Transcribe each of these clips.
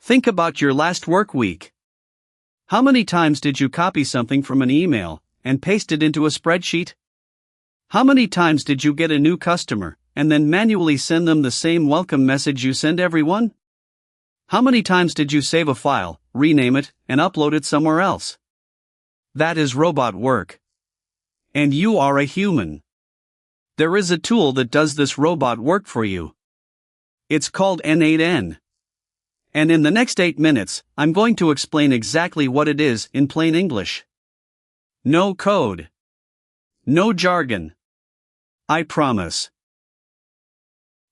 Think about your last work week. How many times did you copy something from an email and paste it into a spreadsheet? How many times did you get a new customer and then manually send them the same welcome message you send everyone? How many times did you save a file, rename it, and upload it somewhere else? That is robot work. And you are a human. There is a tool that does this robot work for you. It's called n8n. And in the next 8 minutes, I'm going to explain exactly what it is in plain English. No code. No jargon. I promise.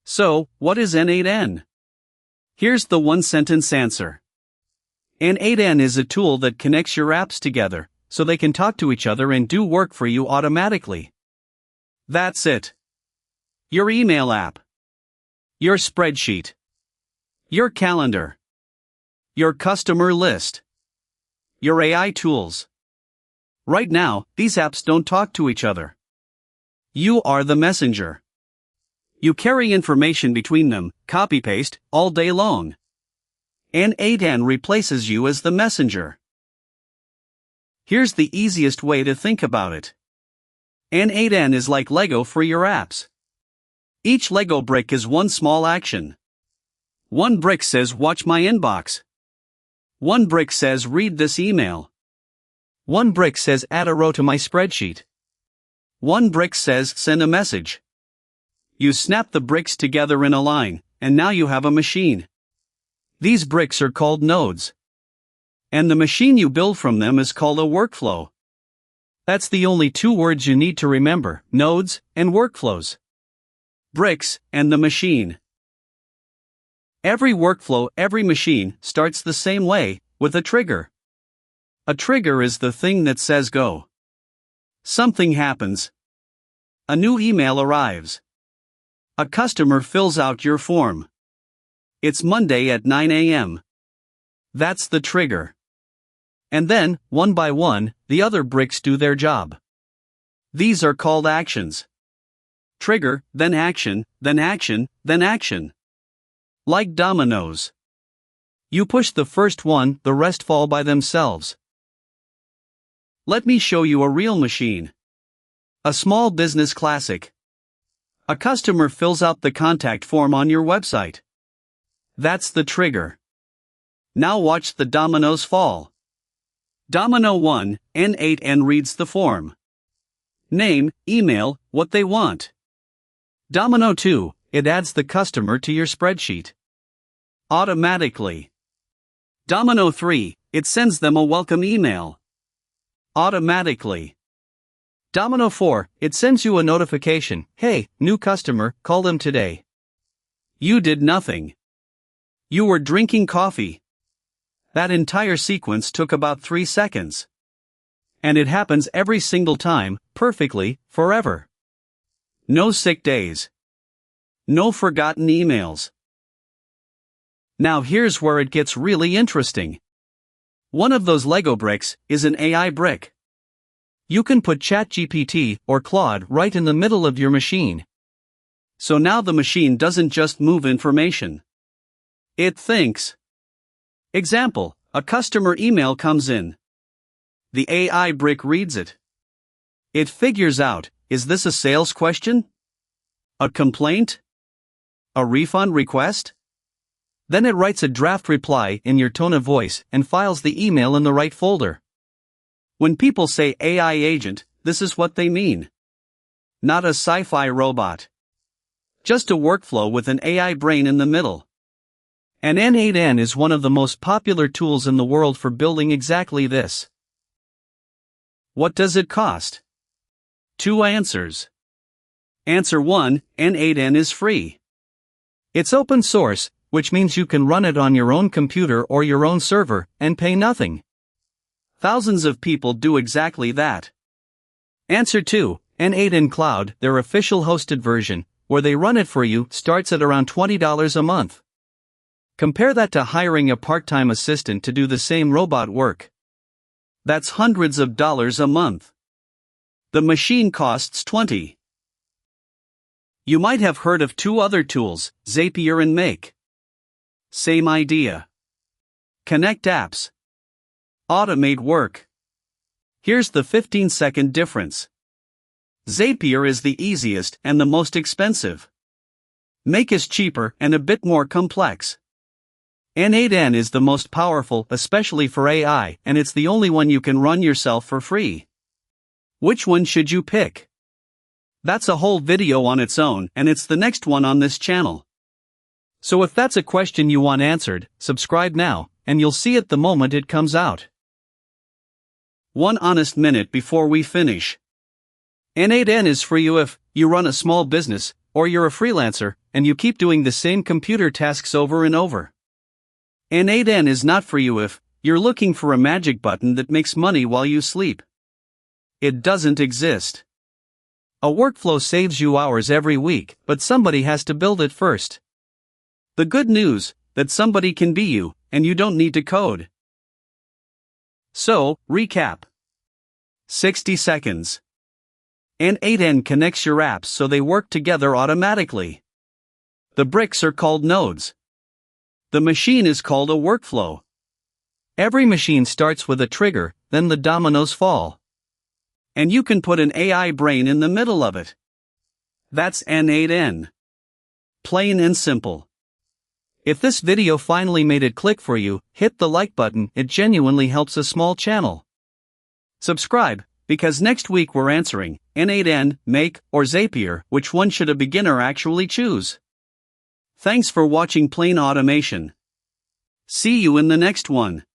So, what is n8n? Here's the one-sentence answer. n8n is a tool that connects your apps together, so they can talk to each other and do work for you automatically. That's it. Your email app. Your spreadsheet. Your calendar. Your customer list. Your AI tools. Right now, these apps don't talk to each other. You are the messenger. You carry information between them, copy-paste, all day long. n8n replaces you as the messenger. Here's the easiest way to think about it. n8n is like Lego for your apps. Each Lego brick is one small action. One brick says watch my inbox. One brick says read this email. One brick says add a row to my spreadsheet. One brick says send a message. You snap the bricks together in a line, and now you have a machine. These bricks are called nodes. And the machine you build from them is called a workflow. That's the only 2 words you need to remember: nodes and workflows. Bricks and the machine. Every workflow, every machine, starts the same way, with a trigger. A trigger is the thing that says go. Something happens. A new email arrives. A customer fills out your form. It's Monday at 9 a.m. That's the trigger. And then, one by one, the other bricks do their job. These are called actions. Trigger, then action, then action, then action. Like dominoes. You push the first one, the rest fall by themselves. Let me show you a real machine. A small business classic. A customer fills out the contact form on your website. That's the trigger. Now watch the dominoes fall. Domino 1, n8n reads the form. Name, email, what they want. Domino 2, it adds the customer to your spreadsheet. Automatically. Domino 3, it sends them a welcome email. Automatically. Domino 4, it sends you a notification, hey, new customer, call them today. You did nothing. You were drinking coffee. That entire sequence took about 3 seconds. And it happens every single time, perfectly, forever. No sick days. No forgotten emails. Now here's where it gets really interesting. One of those Lego bricks is an AI brick. You can put ChatGPT or Claude right in the middle of your machine. So now the machine doesn't just move information. It thinks. Example, a customer email comes in. The AI brick reads it. It figures out, is this a sales question? A complaint? A refund request? Then it writes a draft reply in your tone of voice and files the email in the right folder. When people say AI agent, this is what they mean. Not a sci-fi robot. Just a workflow with an AI brain in the middle. And n8n is one of the most popular tools in the world for building exactly this. What does it cost? 2 answers. Answer 1, n8n is free. It's open source, which means you can run it on your own computer or your own server, and pay nothing. Thousands of people do exactly that. Answer 2, n8n Cloud, their official hosted version, where they run it for you, starts at around $20 a month. Compare that to hiring a part-time assistant to do the same robot work. That's hundreds of dollars a month. The machine costs $20. You might have heard of 2 other tools, Zapier and Make. Same idea. connect apps, automate work. Here's the 15-second difference. Zapier is the easiest and the most expensive. Make is cheaper and a bit more complex. n8n is the most powerful, especially for AI, and it's the only one you can run yourself for free. Which one should you pick? That's a whole video on its own, and it's the next one on this channel. So if that's a question you want answered, subscribe now, and you'll see it the moment it comes out. One honest minute before we finish. n8n is for you if you run a small business, or you're a freelancer, and you keep doing the same computer tasks over and over. n8n is not for you if you're looking for a magic button that makes money while you sleep. It doesn't exist. A workflow saves you hours every week, but somebody has to build it first. The good news, that somebody can be you, and you don't need to code. So, recap. 60 seconds. n8n connects your apps so they work together automatically. The bricks are called nodes. The machine is called a workflow. Every machine starts with a trigger, then the dominoes fall. And you can put an AI brain in the middle of it. That's n8n. Plain and simple. If this video finally made it click for you, hit the like button, it genuinely helps a small channel. Subscribe, because next week we're answering, n8n, Make, or Zapier, which one should a beginner actually choose? Thanks for watching Plain Automation. See you in the next one.